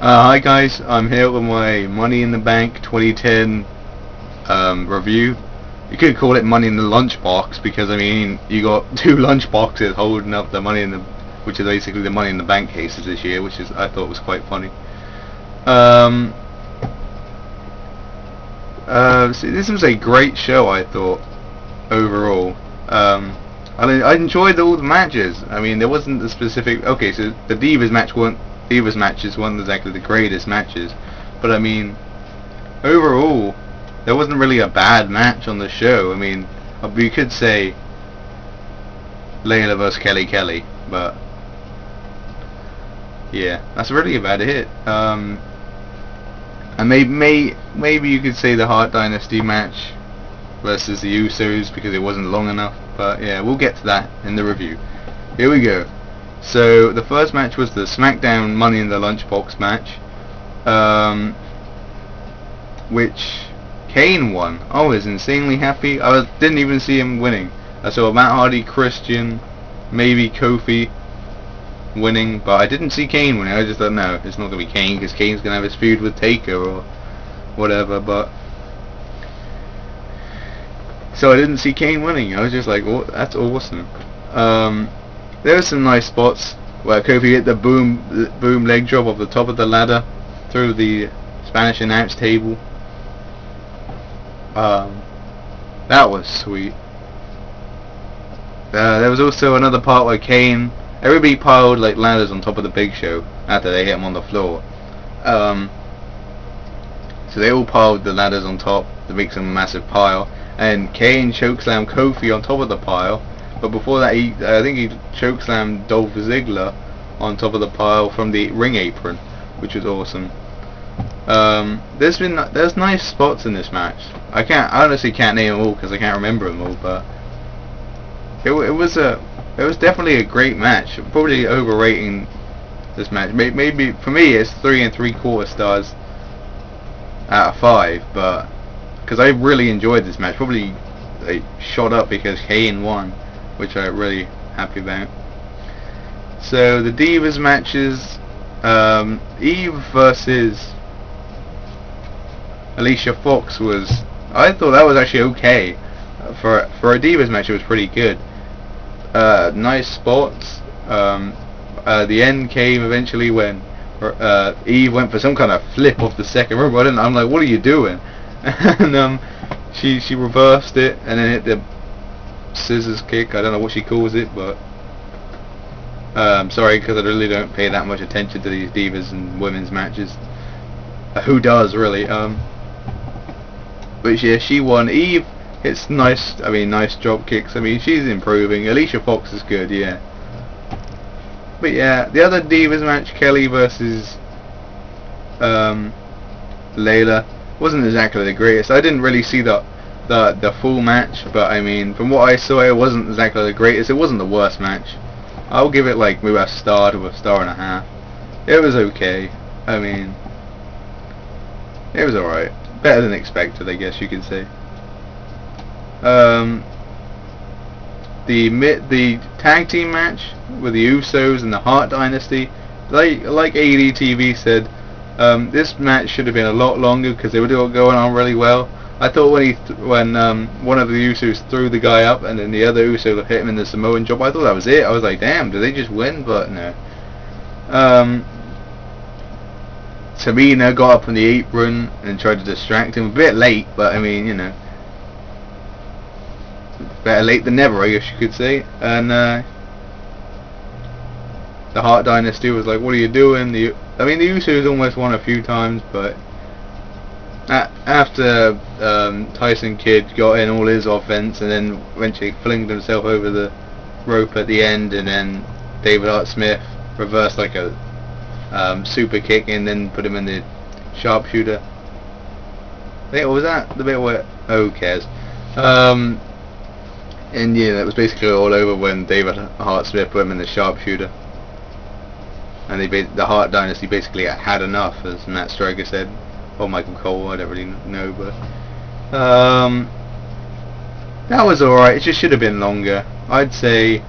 Hi guys, I'm here with my Money in the Bank 2010 review. You could call it Money in the Lunchbox because I mean you got two lunch boxes holding up the money in the, which is basically the Money in the Bank cases this year, which is I thought was quite funny. So this was a great show, I thought, overall. I enjoyed all the matches. I mean, there wasn't the specific. Okay, so the Divas matches weren't exactly the greatest matches, but I mean, overall, there wasn't really a bad match on the show. I mean, you could say Layla vs Kelly, but yeah, that's really about it. And maybe you could say the Hart Dynasty match versus the Usos because it wasn't long enough. But yeah, we'll get to that in the review. Here we go. So the first match was the Smackdown Money in the Lunchbox match, which Kane won. I was insanely happy. Didn't even see him winning. I saw Matt Hardy, Christian, maybe Kofi winning, but I didn't see Kane winning. I just thought, no, it's not going to be Kane because Kane's going to have his feud with Taker or whatever, but so I didn't see Kane winning. I was just like, oh, that's awesome. There were some nice spots where Kofi hit the boom leg drop off the top of the ladder through the Spanish announce table. That was sweet. There was also another part where everybody piled like ladders on top of the Big Show after they hit him on the floor. So they all piled the ladders on top to make some massive pile, and Kane chokeslammed Kofi on top of the pile. But before that, I think he chokeslammed Dolph Ziggler on top of the pile from the ring apron, which was awesome. There's nice spots in this match. I honestly can't name them all because I can't remember them all, but it was definitely a great match. Probably overrating this match. Maybe for me it's 3 3/4 stars out of 5, but because I really enjoyed this match. Probably like, shot up because Kane won, which I'm really happy about. So the Divas matches, Eve versus Alicia Fox I thought that was actually okay. For a Divas match it was pretty good. Nice spots. The end came eventually when Eve went for some kind of flip off the second rope. I'm like, what are you doing? And she reversed it and then hit the scissors kick. I don't know what she calls it, but sorry, because I really don't pay that much attention to these Divas and women's matches. Who does really? But yeah, she won. Eve hits nice drop kicks. I mean, she's improving. Alicia Fox is good, yeah. But yeah, the other Divas match, Kelly versus Layla, wasn't exactly the greatest. I didn't really see the full match, but I mean, from what I saw, it wasn't exactly the greatest. It wasn't the worst match. I'll give it like maybe a star to a star and a half. It was okay. I mean, it was alright. Better than expected, I guess you could say. The tag team match with the Usos and the Hart Dynasty, like ADTV said, this match should have been a lot longer because they were all going on really well. I thought when one of the Usos threw the guy up and then the other Uso hit him in the Samoan drop, I thought that was it. I was like, damn, did they just win? But no. Tamina got up from the apron and tried to distract him. A bit late, but I mean, you know, better late than never, I guess you could say. And the Hart Dynasty was like, what are you doing? The Usos almost won a few times, but after Tyson Kidd got in all his offense and then eventually flinged himself over the rope at the end, and then David Hart Smith reversed like a super kick and then put him in the sharpshooter. What was that? The bit where, who cares? And yeah, that was basically all over when David Hart Smith put him in the sharpshooter. And the Hart Dynasty basically had enough, as Matt Striker said, or Michael Cole, I don't really know, but that was alright. It just should have been longer. I'd say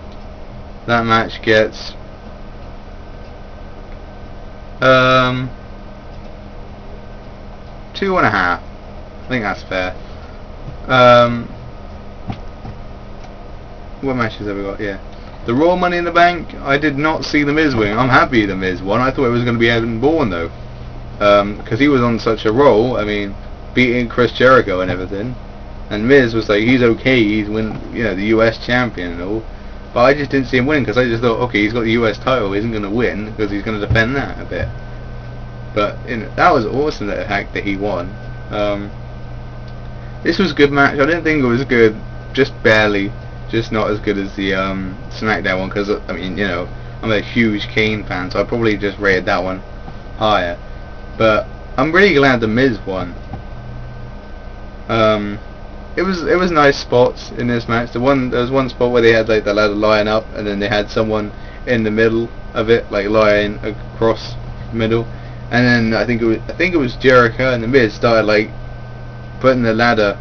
that match gets 2.5. I think that's fair. What matches have we got? Yeah. The Raw Money in the Bank, I did not see The Miz win. I'm happy The Miz won. I thought it was going to be Evan Bourne though. Because he was on such a roll. I mean, beating Chris Jericho and everything. And Miz was like, he's okay, he's the US champion and all. But I just didn't see him winning because I just thought, okay, he's got the US title, he isn't going to win because he's going to defend that a bit. But that was awesome, the fact that he won. This was a good match. I didn't think it was good, just barely. Just not as good as the Smackdown one because, I mean, I'm a huge Kane fan, so I probably just rated that one higher. But I'm really glad the Miz won. It was nice spots in this match. There was one spot where they had like the ladder lying up, and then they had someone in the middle of it, like lying across the middle. And then I think it was Jericho and the Miz started like putting the ladder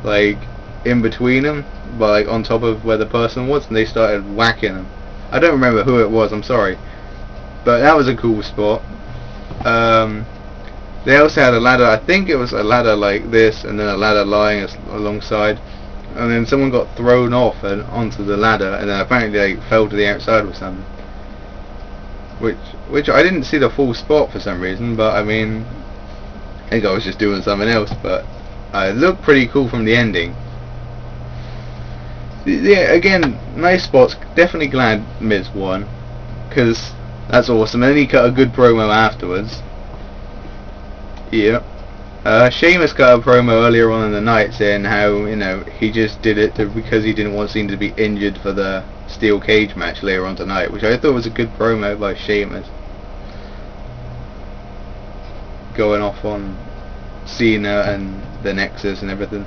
like in between them, but like on top of where the person was, and they started whacking them. I don't remember who it was. I'm sorry, but that was a cool spot. They also had a ladder, I think it was a ladder like this, and then a ladder lying alongside, and then someone got thrown off and onto the ladder, and then apparently they fell to the outside or something. Which I didn't see the full spot for some reason, but I mean, I think I was just doing something else, but it looked pretty cool from the ending. Yeah, again, nice spots. Definitely glad Miz won, because that's awesome. And then he cut a good promo afterwards. Yeah. Sheamus cut a promo earlier on in the night saying how, he just did it because he didn't want Cena to be injured for the steel cage match later on tonight, which I thought was a good promo by Sheamus. Going off on Cena and the Nexus and everything.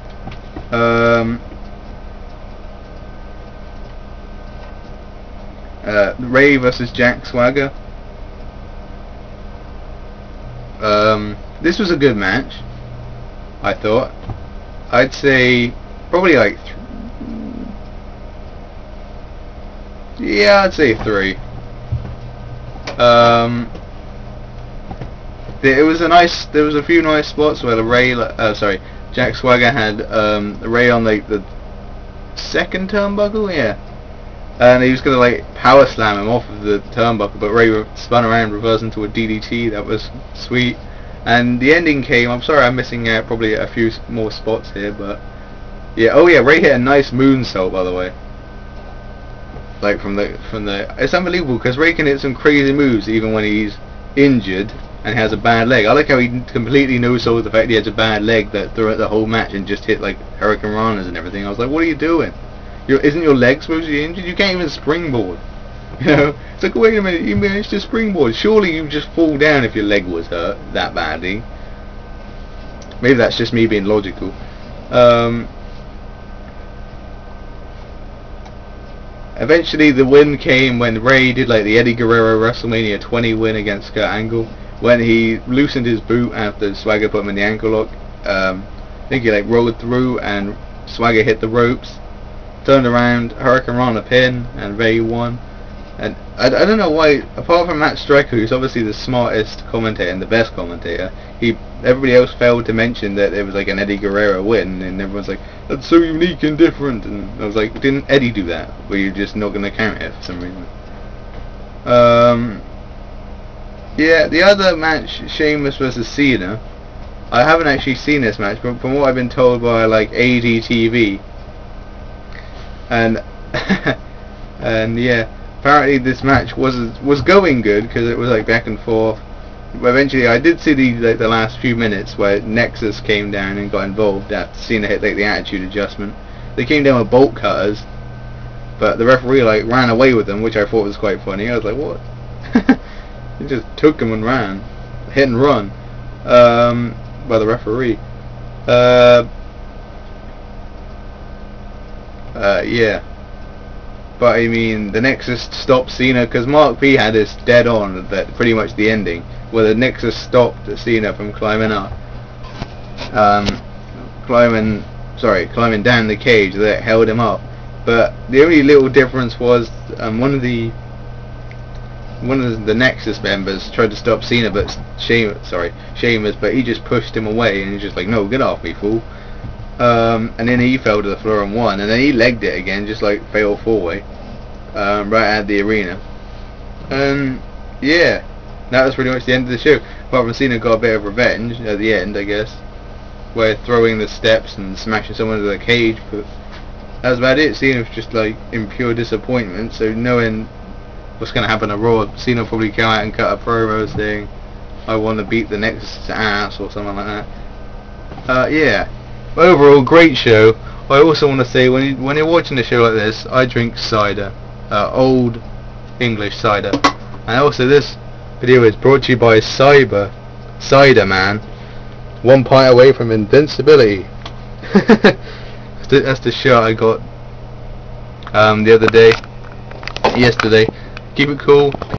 Rey vs Jack Swagger. This was a good match, I thought. I'd say probably like I'd say 3. There was a few nice spots where the Jack Swagger had Rey on like the second turnbuckle, yeah. And he was gonna like power slam him off of the turnbuckle, but Rey spun around, reversed into a DDT. That was sweet. And the ending came. I'm sorry, I'm missing out probably a few more spots here, but yeah. Oh yeah, Rey hit a nice moonsault, by the way. Like from the, it's unbelievable because Rey can hit some crazy moves even when he's injured and has a bad leg. I like how he completely no-sold the fact he has a bad leg that throughout the whole match and just hit like Hurricane Ranas and everything. I was like, what are you doing? Isn't your leg supposed to be injured? You can't even springboard. It's like, wait a minute, you managed to springboard. Surely you just fall down if your leg was hurt that badly. Maybe that's just me being logical. Eventually the win came when Rey did like the Eddie Guerrero WrestleMania 20 win against Kurt Angle, when he loosened his boot after Swagger put him in the ankle lock. I think he like rolled through and Swagger hit the ropes, turned around, Hurricane Rana pin, and Rey won. And I don't know why, apart from Matt Striker, who's obviously the smartest commentator and the best commentator, everybody else failed to mention that it was like an Eddie Guerrero win, and everyone's like, that's so unique and different, and I was like, didn't Eddie do that? Were you just not going to count it for some reason? Yeah, the other match, Sheamus vs Cena, I haven't actually seen this match, but from what I've been told by like ADTV, and and yeah, apparently this match was going good because it was like back and forth. But eventually, I did see the last few minutes where Nexus came down and got involved after Cena hit like the attitude adjustment. They came down with bolt cutters, but the referee like ran away with them, which I thought was quite funny. I was like, what? He just took them and ran, hit and run, by the referee. Yeah. But I mean, the Nexus stopped Cena because Mark P had this dead on that pretty much the ending, where the Nexus stopped Cena from climbing up, climbing down the cage that held him up. But the only little difference was one of the one of the Nexus members tried to stop Cena, but Sheamus, but he just pushed him away, and he's just like, no, get off me, fool. And then he fell to the floor and won, and then he legged it again, just like fatal 4-way, right at the arena. And yeah, that was pretty much the end of the show. Apart from Cena got a bit of revenge at the end, I guess, where throwing the steps and smashing someone into the cage, but that was about it. Cena was just like in pure disappointment, so knowing what's going to happen at Raw, Cena will probably come out and cut a promo saying, I want to beat the Nexus ass, or something like that. Yeah. Overall, great show. I also want to say, when you're watching a show like this, I drink cider, old English cider, and also this video is brought to you by Cider Man, 1 pint away from invincibility. That's the shirt I got yesterday. Keep it cool.